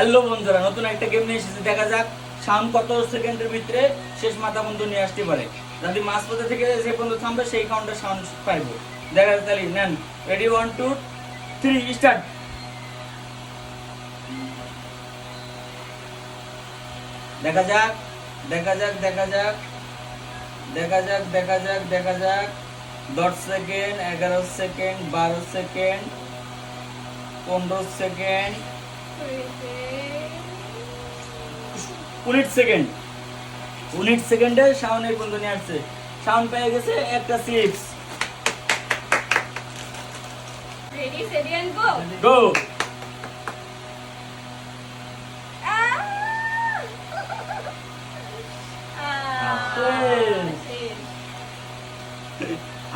Hello বন্ধুরা, নতুন একটা গেম নিয়ে এসেছি। দেখা যাক শাম কত সেকেন্ডের ভিতরে শেষ মাথা বন্ধু নিয়ে আসতে পারে। যদি মাঝ পথে থেকে যে পর্যন্ত থামবে সেই কাউন্টে সাউন্ড পাইবো। দেখা যাক, তাহলে নেন, রেডি, 1 2 3 স্টার্ট। দেখা যাক দেখা যাক দেখা যাক দেখা যাক দেখা যাক দেখা যাক 10 second, 11 second, 12 second, 15 second, 19 second. 19 সেকেন্ডে শাওন এই বন্ধু নিয়ে আসছে। শাওন পেয়ে গেছে একটা chips. Ready, steady and go. Go.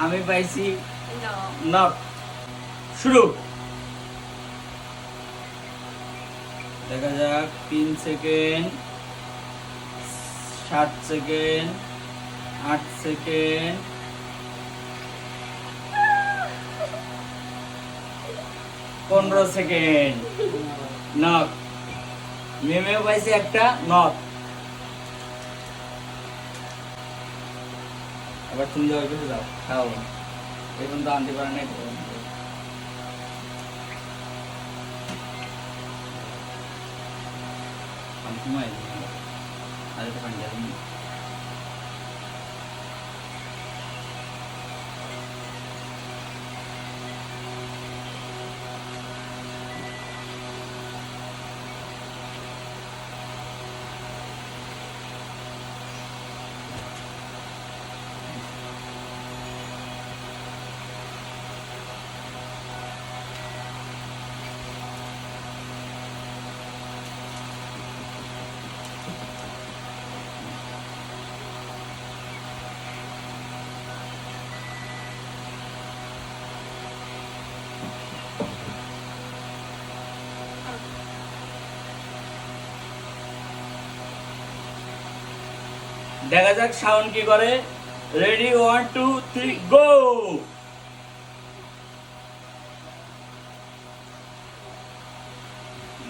আমি পাইছি No. নক। শুরু। দেখা যাক 3 second, 7 second, 8 second, 15 second. Knock. মেমেও পাইছি একটা নক। এবার তুমি যাও, কিছু যাও, খাও। এখন তো আনতে পারে নাই। আমি ঘুমাই আর একটা পানি যাবো। দেখা যাক শাওন কি করে। রেডি, 1 2 3 গো।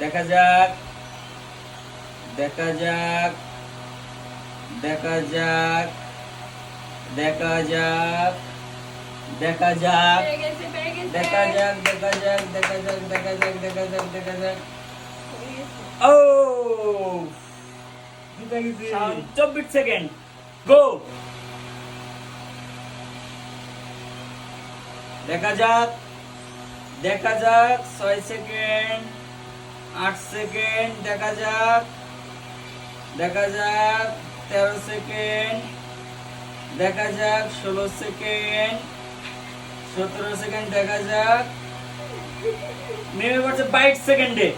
দেখা যাক দেখা যাক দেখা যাক দেখা যাক দেখা যাক পেরে গেছে, পেরে গেছে। দেখা যাক দেখা যাক দেখা যাক দেখা যাক দেখা যাক দেখা যাক। পেরে গেছে। ও শাওন 24 সেকেন্ড। গো। দেখা যাক 6 সেকেন্ড, 8 সেকেন্ড, দেখা যাক 13 সেকেন্ড, দেখা যাক 16 সেকেন্ড, 17 সেকেন্ড, দেখা যাক মিমে পড়ছে 22 সেকেন্ডে।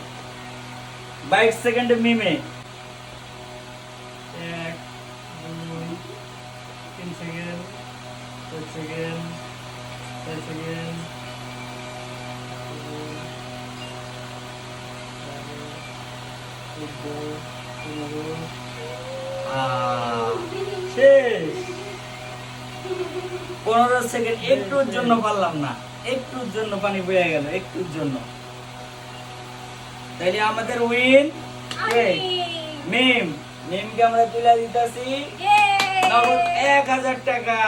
22 সেকেন্ডে মিমে। 1 2 3 সেকেন্ড, 4 সেকেন্ড, 5 সেকেন্ড, 15 সেকেন্ড একটুর জন্য পারলাম না, একটুর জন্য পানি বয়ে গেল, একটুর জন্য। তাইলে আমাদের উইন মিম। মিমকে আমরা তুলে দিতেছি Yay! নগদ 1000 টাকা।